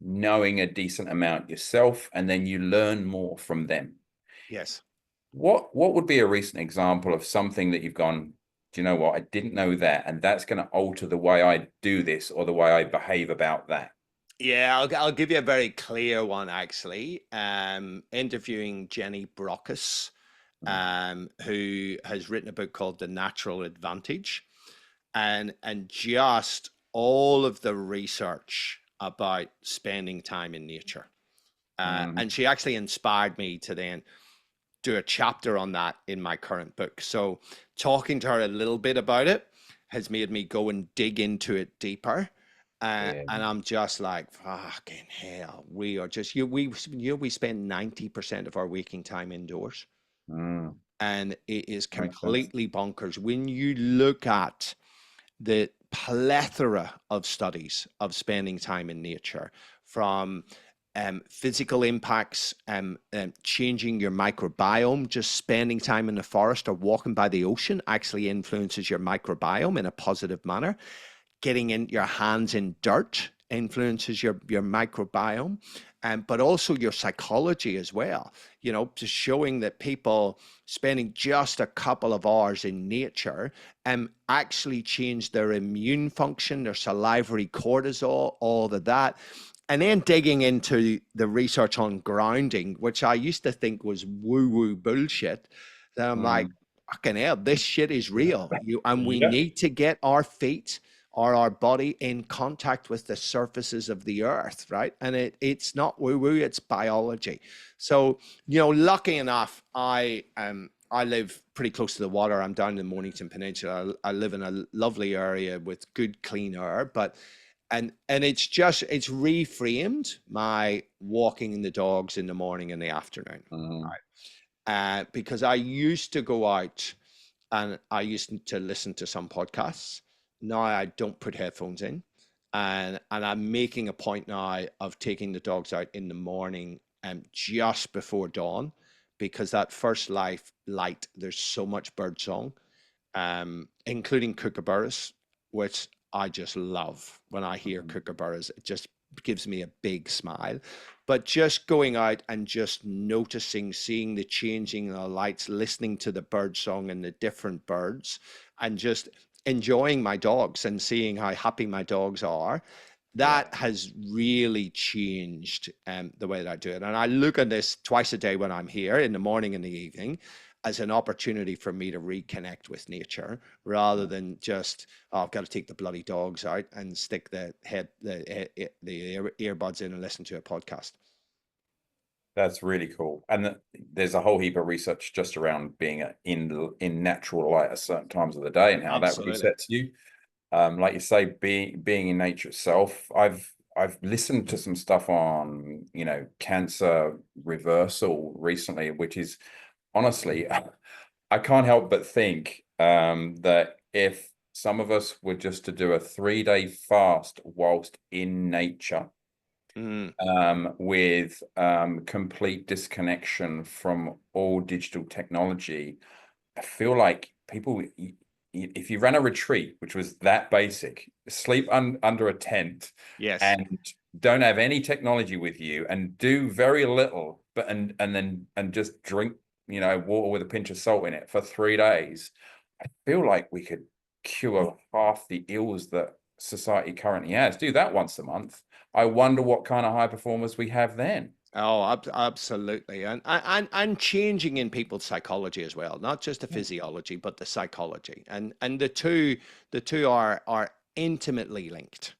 knowing a decent amount yourself, and then you learn more from them. Yes. What would be a recent example of something that you've gone, do you know what, I didn't know that, and that's going to alter the way I do this or the way I behave about that? Yeah, I'll give you a very clear one, actually. Interviewing Jenny Brockes, who has written a book called The Natural Advantage, and just all of the research about spending time in nature. And she actually inspired me to then do a chapter on that in my current book. So talking to her a little bit about it has made me go and dig into it deeper. And I'm just like, fucking hell, we are just, we spend 90% of our waking time indoors. And it is completely bonkers. When you look at the plethora of studies of spending time in nature, from physical impacts, changing your microbiome, just spending time in the forest or walking by the ocean actually influences your microbiome in a positive manner. Getting in your hands in dirt influences your microbiome, but also your psychology as well. You know, just showing that people spending just a couple of hours in nature actually change their immune function, their salivary cortisol, all of that. And then digging into the research on grounding, which I used to think was woo-woo bullshit. Then I'm like, fucking hell, this shit is real. And we need to get our feet or our body in contact with the surfaces of the earth, right? And it's not woo-woo, it's biology. So, you know, lucky enough, I live pretty close to the water. I'm down in the Mornington Peninsula. I live in a lovely area with good, clean air, but and it's reframed my walking the dogs in the morning and the afternoon, right? Because I used to go out and I used to listen to some podcasts. Now I don't put headphones in, and I'm making a point now of taking the dogs out in the morning just before dawn, because that first light, there's so much bird song, including kookaburras, which I just love. When I hear kookaburras, it just gives me a big smile. But just going out and just noticing, seeing the changing of the lights, listening to the bird song and the different birds, and just enjoying my dogs and seeing how happy my dogs are, that has really changed the way that I do it. And I look at this twice a day when I'm here, in the morning and the evening, as an opportunity for me to reconnect with nature, rather than just, oh, I've got to take the bloody dogs out and stick the earbuds in and listen to a podcast. That's really cool. And there's a whole heap of research just around being in natural light at certain times of the day and how that resets you. Like you say, being in nature itself. I've listened to some stuff on, you know, cancer reversal recently, which is honestly, I can't help but think that if some of us were just to do a 3-day fast whilst in nature, with complete disconnection from all digital technology, I feel like people, if you ran a retreat, which was that basic, sleep under a tent, and don't have any technology with you, and do very little, but and just drink, you know, water with a pinch of salt in it for 3 days, I feel like we could cure half the ills that society currently has. Do that once a month. I wonder what kind of high performers we have then. Oh, absolutely. And changing in people's psychology as well, not just the physiology, but the psychology. And the two are intimately linked,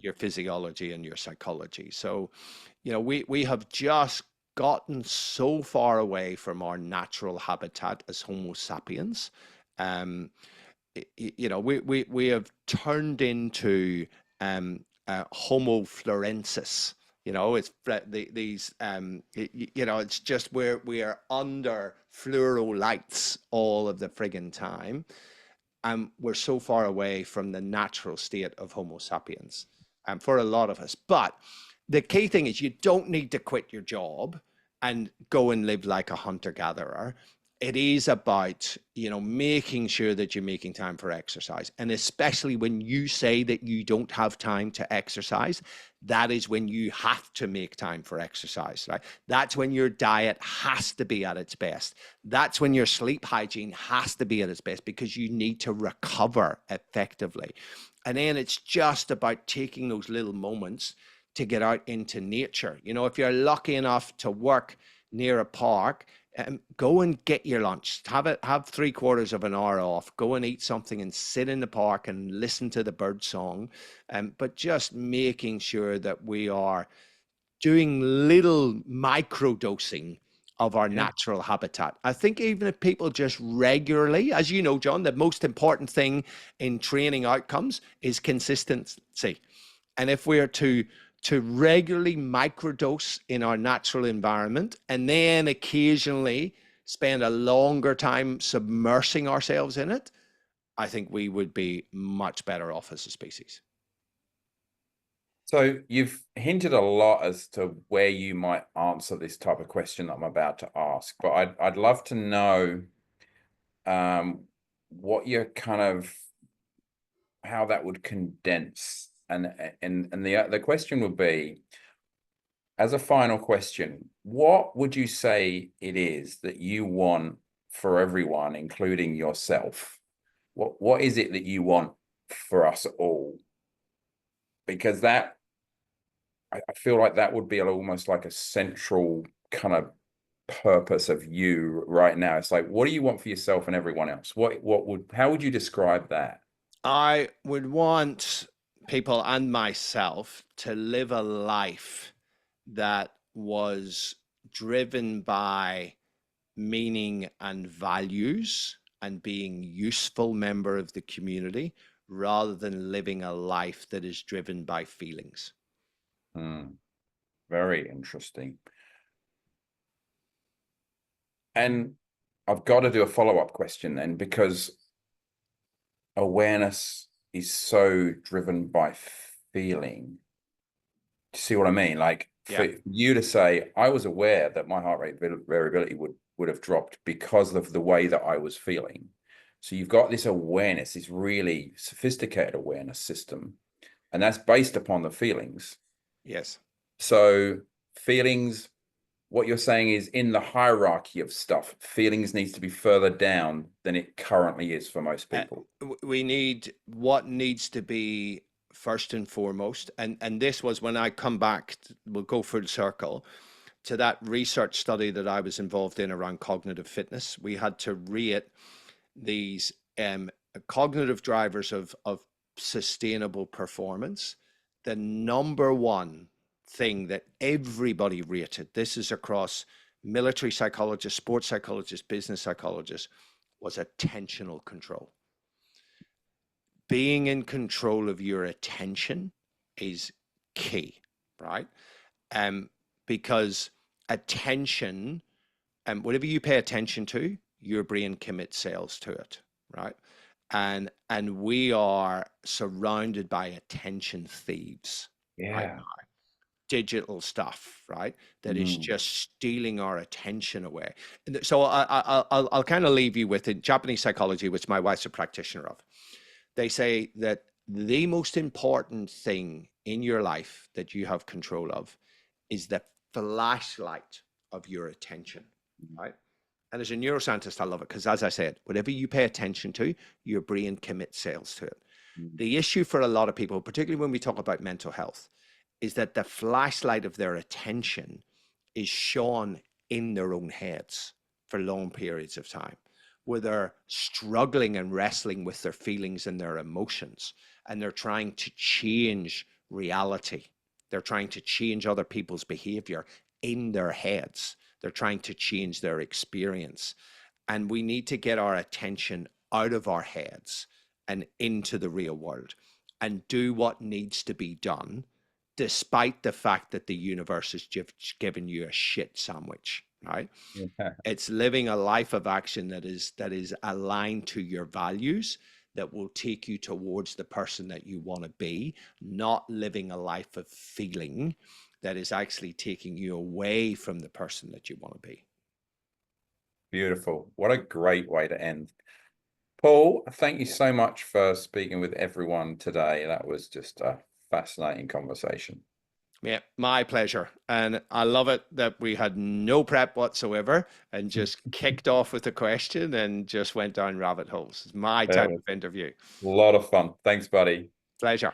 your physiology and your psychology. So, you know, we have just gotten so far away from our natural habitat as Homo sapiens. You know, we have turned into Homo florensis. You know, it's these you know, it's just where we are under fluoro lights all of the friggin' time, and we're so far away from the natural state of Homo sapiens, for a lot of us. But the key thing is, you don't need to quit your job and go and live like a hunter-gatherer. it is about, making sure that you're making time for exercise. And especially when you say that you don't have time to exercise, that is when you have to make time for exercise, right? That's when your diet has to be at its best. That's when your sleep hygiene has to be at its best, because you need to recover effectively. And then it's just about taking those little moments to get out into nature. If you're lucky enough to work near a park, go and get your lunch. Have 3/4 of an hour off. Go and eat something and sit in the park and listen to the bird song. But just making sure that we are doing little micro dosing of our natural habitat. I think even if people just regularly, as you know, John, the most important thing in training outcomes is consistency. And if we are to regularly microdose in our natural environment, and then occasionally spend a longer time submersing ourselves in it, I think we would be much better off as a species. So you've hinted a lot as to where you might answer this type of question that I'm about to ask, but I'd love to know what you're how that would condense. And the question would be, as a final question, what would you say it is that you want for everyone, including yourself? What is it that you want for us all? Because I feel like that would be almost like a central kind of purpose of you right now. It's like, what do you want for yourself and everyone else? How would you describe that? I would want people and myself to live a life that was driven by meaning and values and being useful member of the community, rather than living a life that is driven by feelings. Very interesting. And I've got to do a follow-up question then, because awareness is so driven by feeling. Do you see what I mean? Like, for you to say, I was aware that my heart rate variability would have dropped because of the way that I was feeling. So you've got this awareness, this really sophisticated awareness system, and that's based upon the feelings. Yes. So feelings, what you're saying is, in the hierarchy of stuff, feelings needs to be further down than it currently is for most people. We need what needs to be first and foremost. And this was when I come back, we'll go full circle to that research study that I was involved in around cognitive fitness. We had to rate these cognitive drivers of sustainable performance. The number one thing that everybody rated, this is across military psychologists, sports psychologists, business psychologists, was attentional control. Being in control of your attention is key, right? Because attention, whatever you pay attention to, your brain commits cells to it, right? And we are surrounded by attention thieves right now. Digital stuff, right? That is just stealing our attention away. So I'll kind of leave you with it. Japanese psychology, which my wife's a practitioner of. They say that the most important thing in your life that you have control of is the flashlight of your attention, right? And as a neuroscientist, I love it because, as I said, whatever you pay attention to, your brain commits cells to it. The issue for a lot of people, particularly when we talk about mental health, is that the flashlight of their attention is shone in their own heads for long periods of time, where they're struggling and wrestling with their feelings and their emotions, and they're trying to change reality. They're trying to change other people's behavior in their heads. They're trying to change their experience. And we need to get our attention out of our heads and into the real world and do what needs to be done, despite the fact that the universe has just given you a shit sandwich, right? It's living a life of action that is aligned to your values, that will take you towards the person that you want to be, not living a life of feeling that is actually taking you away from the person that you want to be. Beautiful. What a great way to end. Paul, thank you so much for speaking with everyone today. That was just a fascinating conversation. Yeah, my pleasure. And I love it that we had no prep whatsoever and just kicked off with a question and just went down rabbit holes. It's my type of interview. A lot of fun. Thanks, buddy. Pleasure.